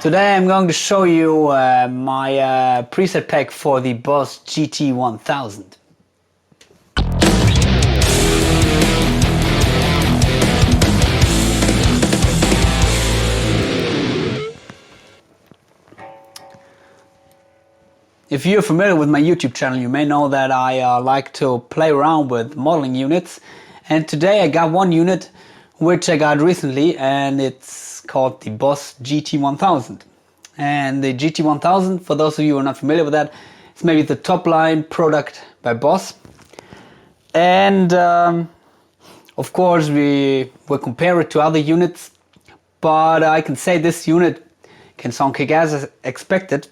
Today I'm going to show you my preset pack for the Boss GT-1000. If you're familiar with my YouTube channel, you may know that I like to play around with modeling units, and today I got one unit which I got recently, and it's called the Boss GT-1000. And the GT-1000, for those of you who are not familiar with that, it's maybe the top line product by Boss. And of course we will compare it to other units, but I can say this unit can sound kick-ass as expected.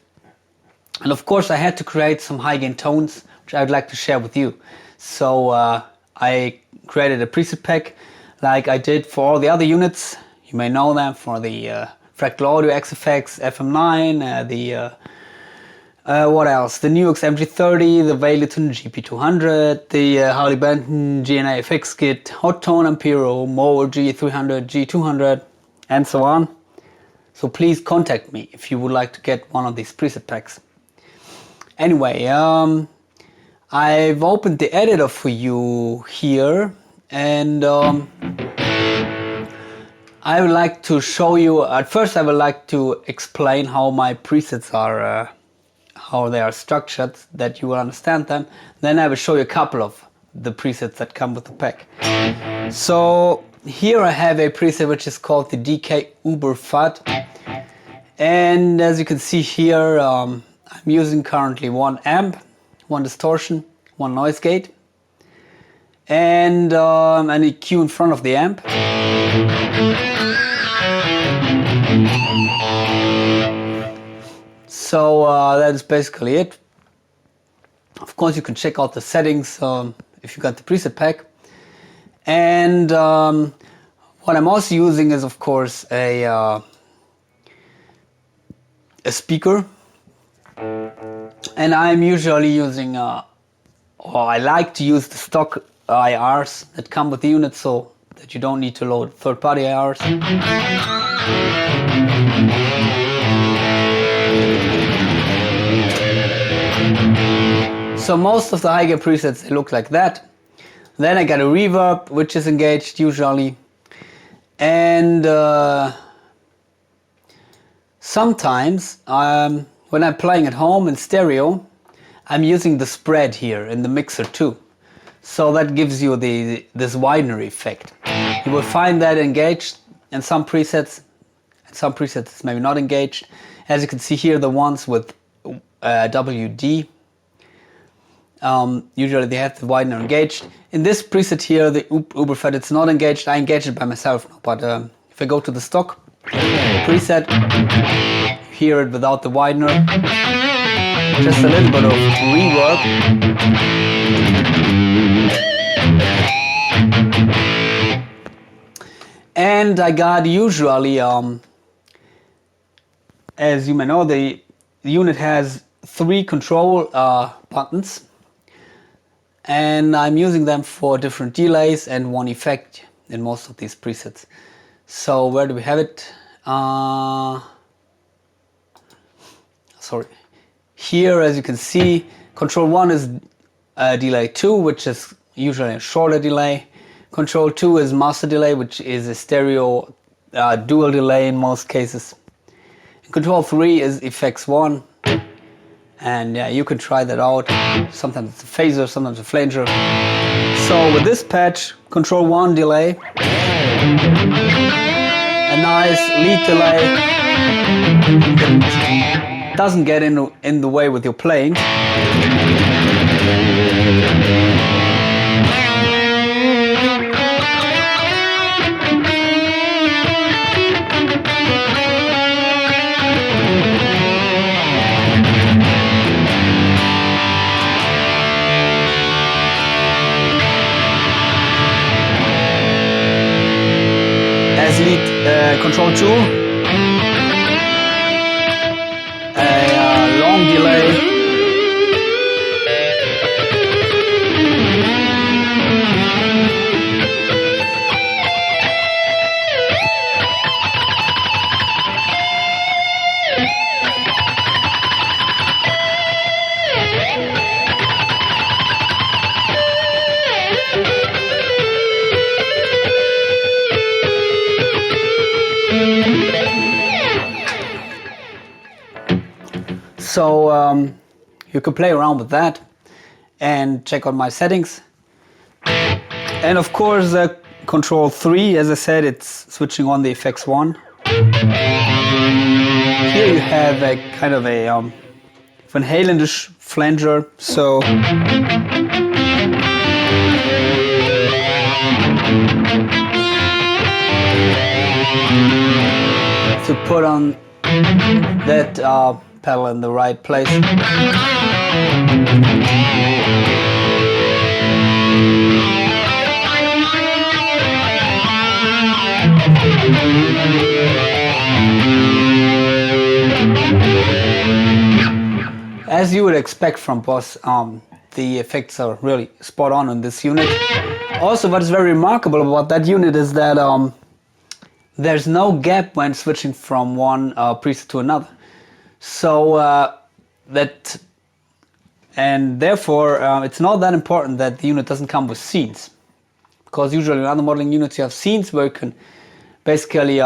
And of course I had to create some high gain tones which I would like to share with you. So I created a preset pack like I did for all the other units. You may know them for the Fractal Audio AxeFx FM9, what else? The NUX MG-30, the Valeton GP200, the Harley Benton FxGit, Hotone Ampero, Mooer GE300, G200, and so on. So please contact me if you would like to get one of these preset packs. Anyway, I've opened the editor for you here, and I would like to show you, at first I would like to explain how my presets are, how they are structured, that you will understand them. Then I will show you a couple of the presets that come with the pack. So here I have a preset which is called the DK Uber FUD. And as you can see here, I'm using currently one amp, one distortion, one noise gate, and an EQ in front of the amp. So that is basically it. Of course you can check out the settings if you got the preset pack. And what I'm also using is of course a speaker. And I'm usually using, or I like to use the stock IRs that come with the unit, so that you don't need to load third-party IRs. So most of the high gain presets, they look like that. Then I got a reverb which is engaged usually, and sometimes when I'm playing at home in stereo, I'm using the spread here in the mixer too. So that gives you this widener effect. You will find that engaged in some presets, and some presets it's maybe not engaged. As you can see here, the ones with WD, usually they have the widener engaged. In this preset here, the Uber FUD, it's not engaged. I engage it by myself now, but if I go to the stock preset, you hear it without the widener. Just a little bit of reverb. And I got usually, as you may know, the unit has 3 control buttons, and I'm using them for different delays and one effect in most of these presets. So where do we have it? Sorry. Here, as you can see, control 1 is delay 2, which is usually a shorter delay. Control 2 is master delay, which is a stereo dual delay in most cases. Control 3 is FX1, and yeah, you can try that out. Sometimes it's a phaser, sometimes a flanger. So with this patch, Control 1 delay, a nice lead delay that doesn't get in the way with your playing. As lead Control 2, a long delay. So you can play around with that and check out my settings. And of course Control 3, as I said, it's switching on the FX1. Here you have a kind of a Van Halen-ish flanger, so to put on that pedal in the right place. As you would expect from Boss, the effects are really spot on this unit. Also, what is very remarkable about that unit is that there's no gap when switching from one preset to another. So therefore it's not that important that the unit doesn't come with scenes, because usually in other modeling units you have scenes where you can basically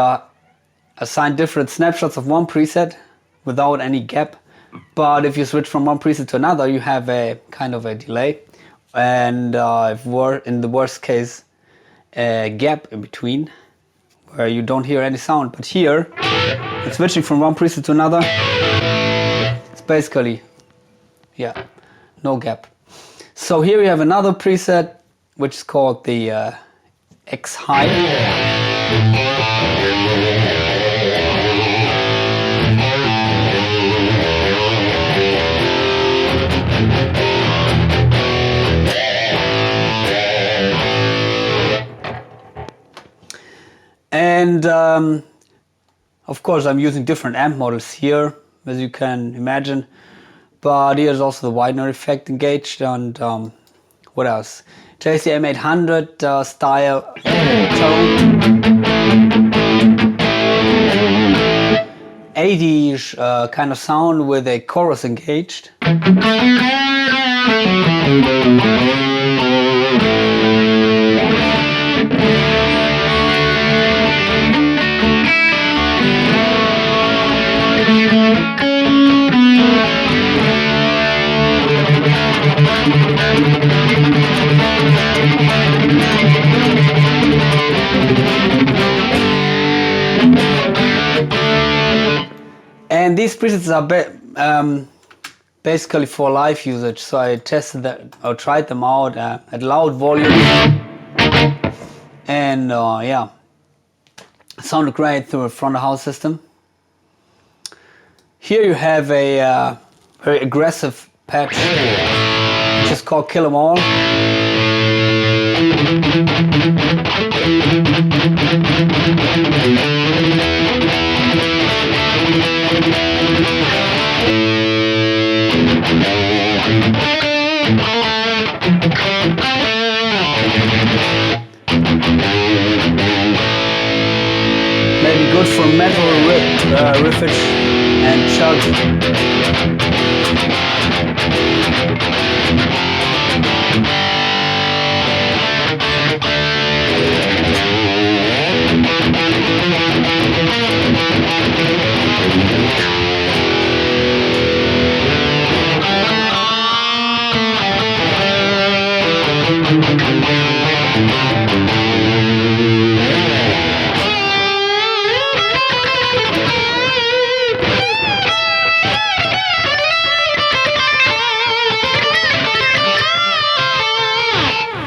assign different snapshots of one preset without any gap. But if you switch from one preset to another, you have a kind of a delay, and in the worst case, a gap in between where you don't hear any sound. But here, it's switching from one preset to another. It's basically, yeah, no gap. So here we have another preset, which is called the X High. And of course I'm using different amp models here, as you can imagine, but here's also the widener effect engaged, and what else? JCM800 style tone, 80s kind of sound with a chorus engaged. And these presets are basically for live usage, so I tested that, or tried them out at loud volume, and yeah, sounded great through a front of house system. Here you have a very aggressive patch, which is called Kill 'Em All. Maybe good for metal riffage and chug.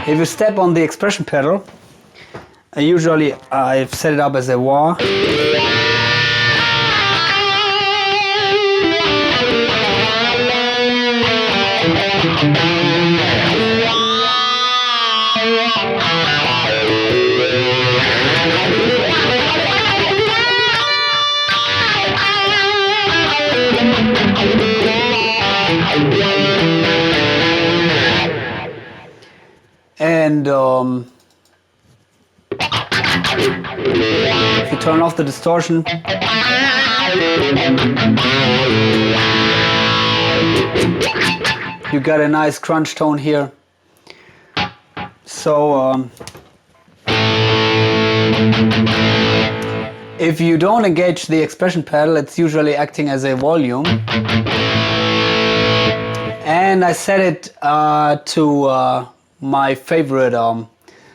If you step on the expression pedal, usually I've set it up as a wah. And if you turn off the distortion, you got a nice crunch tone here. So if you don't engage the expression pedal, it's usually acting as a volume. And I set it to my favorite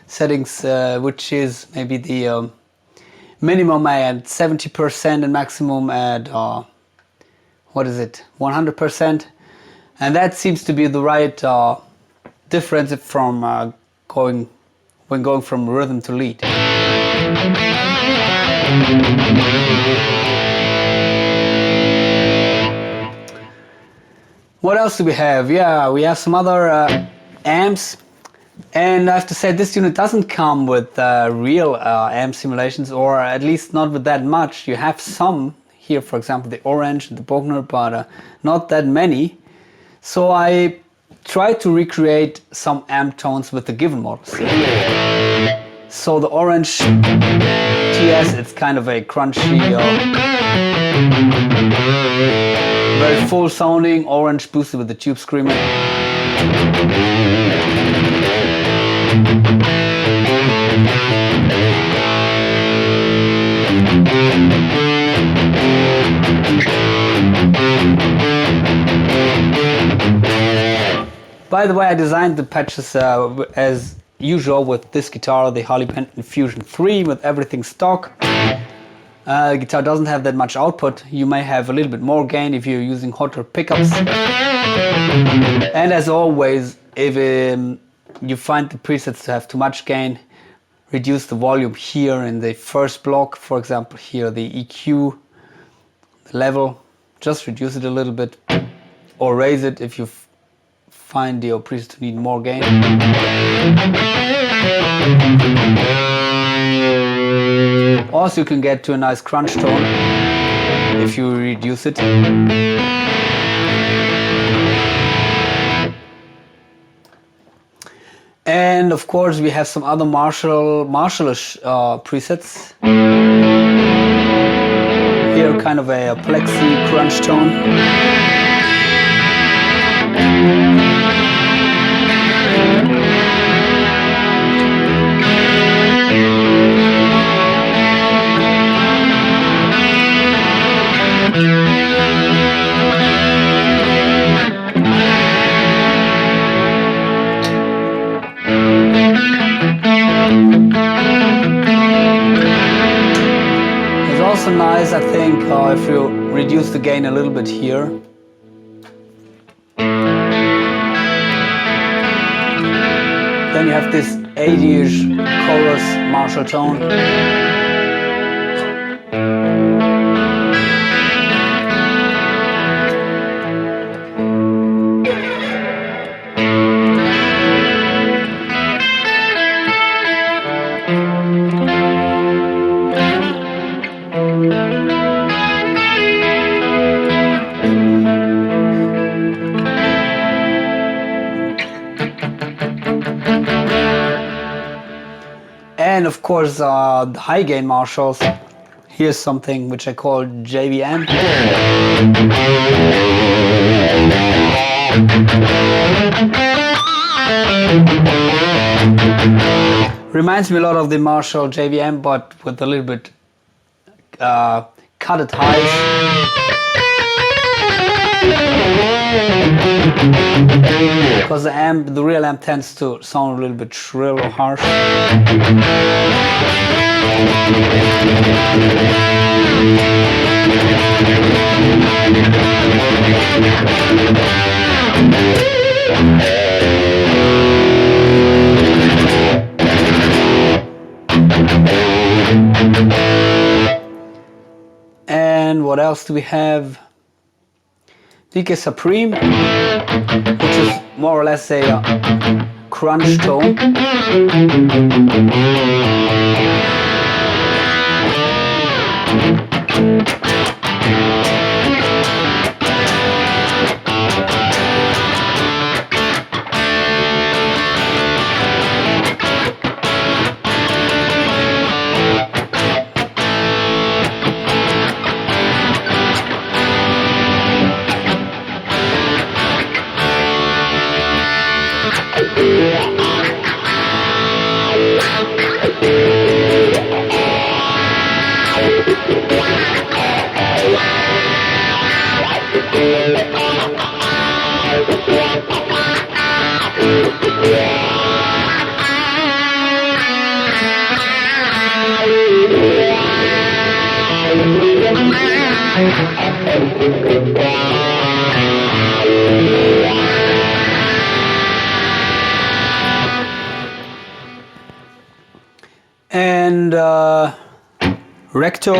settings, which is maybe the minimum at 70% and maximum at what is it, 100%, and that seems to be the right difference from going from rhythm to lead. What else do we have? Yeah, we have some other amps. And I have to say, this unit doesn't come with real amp simulations, or at least not with that much. You have some here, for example, the Orange and the Bogner, but not that many. So I tried to recreate some amp tones with the given models. So the Orange TS, it's kind of a crunchy, very full sounding Orange boosted with the Tube Screamer. By the way, I designed the patches as usual with this guitar, the Harley Benton Fusion 3, with everything stock. The guitar doesn't have that much output. You may have a little bit more gain if you're using hotter pickups. And as always, if you find the presets to have too much gain, reduce the volume here in the first block. For example, here the EQ, the level, just reduce it a little bit, or raise it if you find your preset to need more gain. Also, you can get to a nice crunch tone if you reduce it. And of course, we have some other Marshallish presets. Here, kind of a plexi crunch tone. It's also nice, I think, if you reduce the gain a little bit here. Then you have this 80-ish chorus Marshall tone. And of course, the high gain Marshalls. Here's something which I call JVM. Reminds me a lot of the Marshall JVM, but with a little bit cutted highs. because the real amp tends to sound a little bit shrill or harsh. And what else do we have? DK Supreme, which is more or less a crunch tone. And Recto,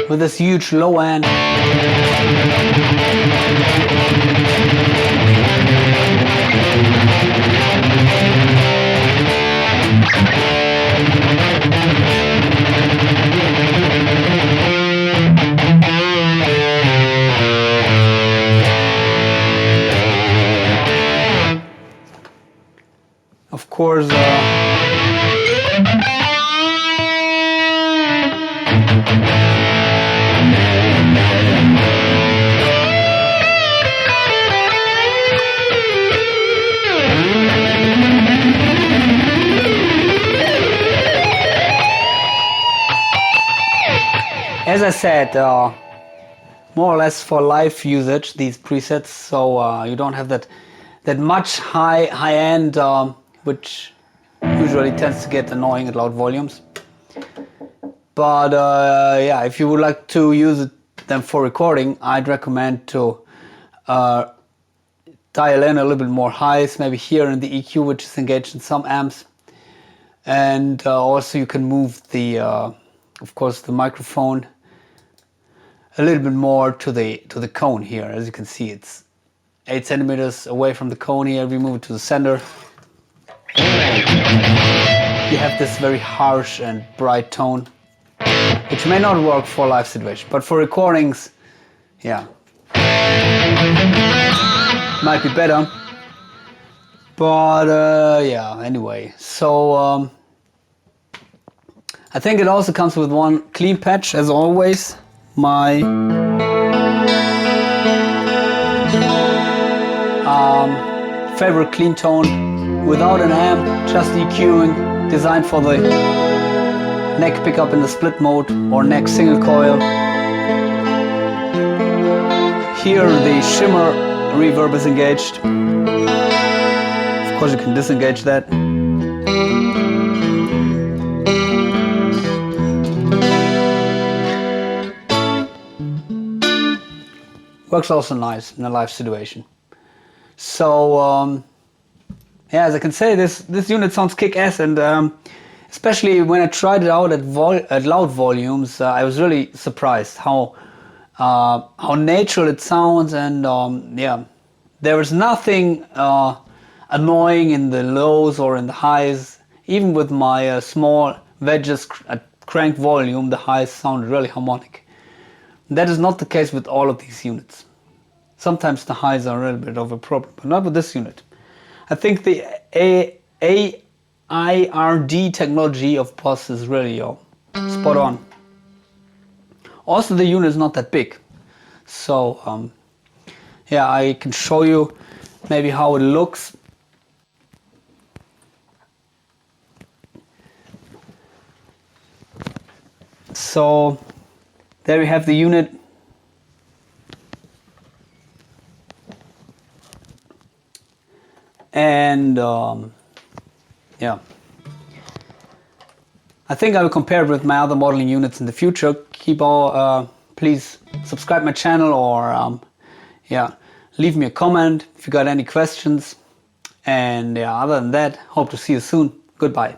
with this huge low end. Of course, as I said, more or less for live usage, these presets, so you don't have that much high end, which usually tends to get annoying at loud volumes. But yeah, if you would like to use them for recording, I'd recommend to dial in a little bit more highs, maybe here in the EQ, which is engaged in some amps, and also you can move the, of course, the microphone a little bit more to the cone here. As you can see, it's 8 centimeters away from the cone here. We move it to the center. You have this very harsh and bright tone, which may not work for a live situation, but for recordings, yeah, might be better. But yeah, anyway, so I think it also comes with one clean patch, as always. My favorite clean tone, without an amp, just EQing, designed for the neck pickup in the split mode or neck single coil. Here the shimmer reverb is engaged. Of course you can disengage that. Works also nice in a live situation. So yeah, as I can say, this unit sounds kick-ass, and especially when I tried it out at loud volumes, I was really surprised how natural it sounds, and yeah, there is nothing annoying in the lows or in the highs. Even with my small wedges at cranked volume, the highs sound really harmonic. That is not the case with all of these units. Sometimes the highs are a little bit of a problem, but not with this unit. I think the AIRD technology of Boss is really spot on. Also, the unit is not that big, so yeah, I can show you maybe how it looks. So so there we have the unit. And yeah, I think I will compare it with my other modeling units in the future. Please subscribe my channel, or yeah, leave me a comment if you got any questions. And yeah, other than that, hope to see you soon. Goodbye.